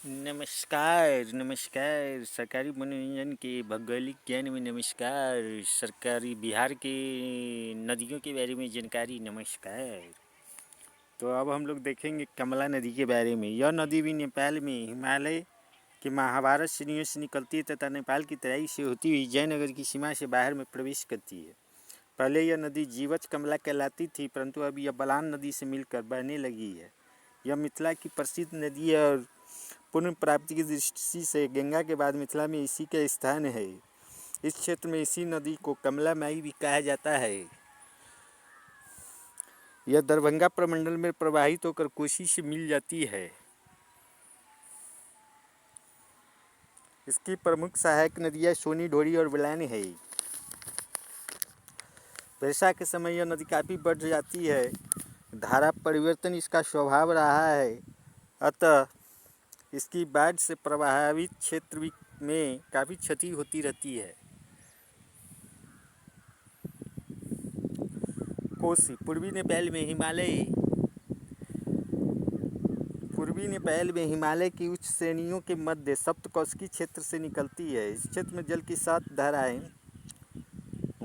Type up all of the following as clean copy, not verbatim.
नमस्कार नमस्कार। सरकारी मनोरंजन के भौगोलिक ज्ञान में नमस्कार। सरकारी बिहार की नदियों के बारे में जानकारी नमस्कार। तो अब हम लोग देखेंगे कमला नदी के बारे में। यह नदी भी नेपाल में हिमालय के महाभारत श्रेणियों से निकलती है तथा नेपाल की तराई से होती हुई जयनगर की सीमा से बाहर में प्रवेश करती है। पहले यह नदी जीवछ कमला कहलाती थी, परंतु अब यह बलान नदी से मिलकर बहने लगी है। यह मिथिला की प्रसिद्ध नदी है और पुण्य प्राप्ति की दृष्टि से गंगा के बाद मिथिला में इसी का स्थान है। इस क्षेत्र में इसी नदी को कमला माई भी कहा जाता है। यह दरभंगा प्रमंडल में प्रवाहित होकर कोसी से मिल जाती है। इसकी प्रमुख सहायक नदियाँ सोनी, ढोरी और बलान है। वर्षा के समय यह नदी काफ़ी बढ़ जाती है। धारा परिवर्तन इसका स्वभाव रहा है, अतः इसकी बाढ़ से प्रभावित क्षेत्र में काफ़ी क्षति होती रहती है। कोसी पूर्वी नेपाल में हिमालय की उच्च श्रेणियों के मध्य सप्तकोशी क्षेत्र से निकलती है। इस क्षेत्र में जल की 7 धाराएं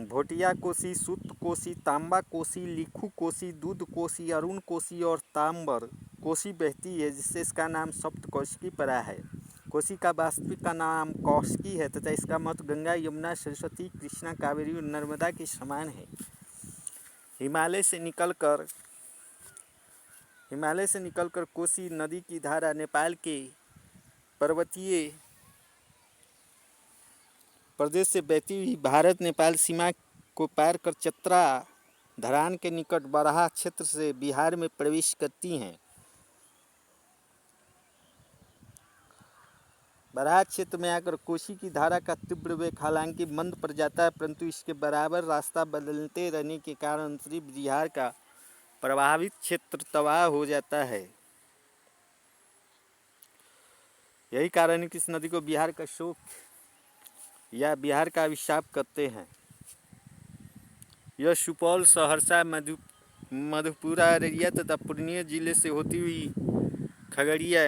भोटिया कोसी, सूत कोसी, तांबा कोसी, लिखू कोसी, दूध कोसी, अरुण कोसी और तांबर कोसी बहती है, जिससे इसका नाम सप्तकोशी पड़ा है। कोसी का वास्तविक का नाम कौशिकी है तथा इसका महत्व गंगा, यमुना, सरस्वती, कृष्णा, कावेरी और नर्मदा के समान है। हिमालय से निकलकर कोसी नदी की धारा नेपाल के पर्वतीय प्रदेश से बहती हुई भारत नेपाल सीमा को पार कर चतरा धरान के निकट बराहा क्षेत्र से बिहार में प्रवेश करती हैं। बराहा क्षेत्र में आकर कोसी की धारा का तीव्र वेग हालांकि मंद पड़ जाता है, परंतु इसके बराबर रास्ता बदलते रहने के कारण उत्तरी बिहार का प्रभावित क्षेत्र तबाह हो जाता है। यही कारण है कि इस नदी को बिहार का शोक या बिहार का अभिशाप कहते हैं। यह सुपौल, सहरसा, मधेपुरा, अररिया तथा पूर्णिया जिले से होती हुई खगड़िया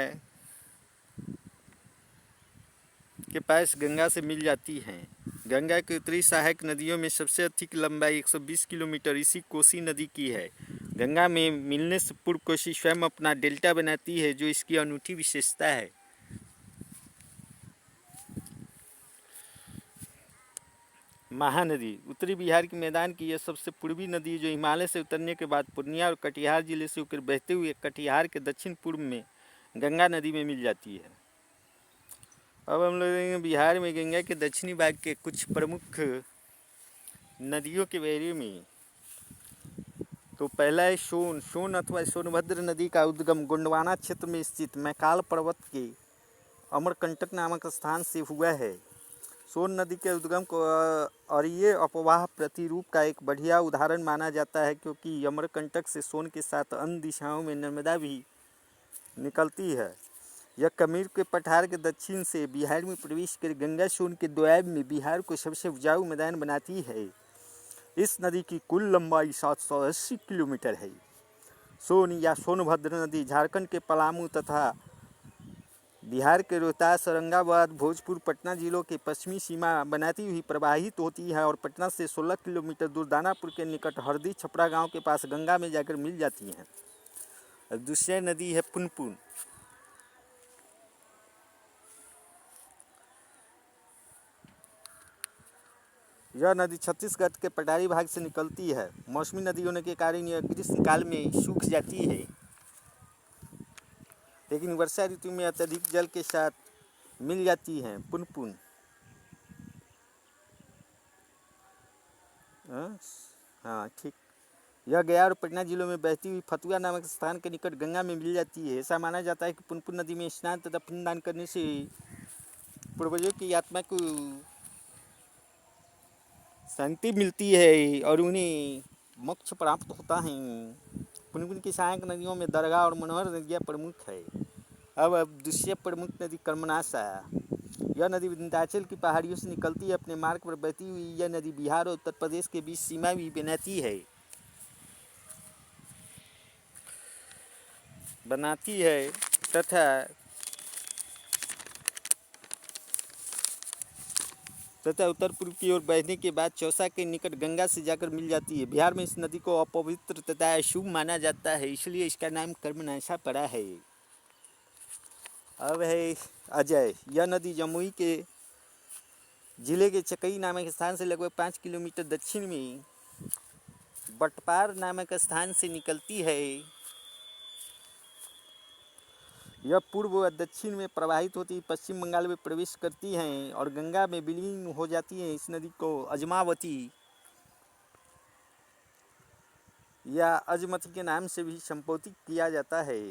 के पास गंगा से मिल जाती हैं। गंगा की उत्तरी सहायक नदियों में सबसे अधिक लंबाई 120 किलोमीटर इसी कोसी नदी की है। गंगा में मिलने से पूर्व कोसी स्वयं अपना डेल्टा बनाती है, जो इसकी अनूठी विशेषता है। महानदी उत्तरी बिहार के मैदान की यह सबसे पूर्वी नदी है, जो हिमालय से उतरने के बाद पूर्णिया और कटिहार जिले से होकर बहते हुए कटिहार के दक्षिण पूर्व में गंगा नदी में मिल जाती है। अब हम लोग बिहार में गंगा के दक्षिणी भाग के कुछ प्रमुख नदियों के बारे में। तो पहला है सोन अथवा सोनभद्र नदी का उद्गम गोंडवाना क्षेत्र में स्थित मैकाल पर्वत के अमरकंटक नामक स्थान से हुआ है। सोन नदी के उद्गम को अरीय अपवाह प्रतिरूप का एक बढ़िया उदाहरण माना जाता है, क्योंकि अमरकंटक से सोन के साथ अन्य दिशाओं में नर्मदा भी निकलती है। यह कमीर के पठार के दक्षिण से बिहार में प्रवेश कर गंगा सोन के द्वैब में बिहार को सबसे उपजाऊ मैदान बनाती है। इस नदी की कुल लंबाई 780 किलोमीटर है। सोन या सोनभद्र नदी झारखंड के पलामू तथा बिहार के रोहतास, औरंगाबाद, भोजपुर, पटना जिलों के पश्चिमी सीमा बनाती हुई प्रवाहित होती है और पटना से 16 किलोमीटर दूर दानापुर के निकट हरदी छपरा गांव के पास गंगा में जाकर मिल जाती हैं। और दूसरी नदी है पुनपुन। यह नदी छत्तीसगढ़ के पठारी भाग से निकलती है। मौसमी नदी होने के कारण यह ग्रीष्म काल में सूख जाती है, लेकिन वर्षा ऋतु में अत्यधिक जल के साथ मिल जाती हैं। पुनपुन हाँ ठीक। यह गया और पटना जिलों में बहती हुई फतुआ नामक स्थान के निकट गंगा में मिल जाती है। ऐसा माना जाता है कि पुनपुन नदी में स्नान तथा पिंडदान करने से पूर्वजों की आत्मा को शांति मिलती है और उन्हें मोक्ष प्राप्त होता है। पुनपुन की सहायक नदियों में दरगाह और मनोहर नदियाँ प्रमुख है। अब दूसरी प्रमुख नदी कर्मनाशा। यह नदी विंध्याचल की पहाड़ियों से निकलती है। अपने मार्ग पर बहती हुई यह नदी बिहार और उत्तर प्रदेश के बीच सीमा भी बनाती है तथा तथा उत्तर पूर्व की ओर बहने के बाद चौसा के निकट गंगा से जाकर मिल जाती है। बिहार में इस नदी को अपवित्र तथा अशुभ माना जाता है, इसलिए इसका नाम कर्मनाशा पड़ा है। अब है अजय। यह नदी जमुई के जिले के चकई नामक स्थान से लगभग 5 किलोमीटर दक्षिण में बटपार नामक स्थान से निकलती है। यह पूर्व व दक्षिण में प्रवाहित होती पश्चिम बंगाल में प्रवेश करती हैं और गंगा में विलीन हो जाती हैं। इस नदी को अजमावती या अजमती के नाम से भी संबोधित किया जाता है।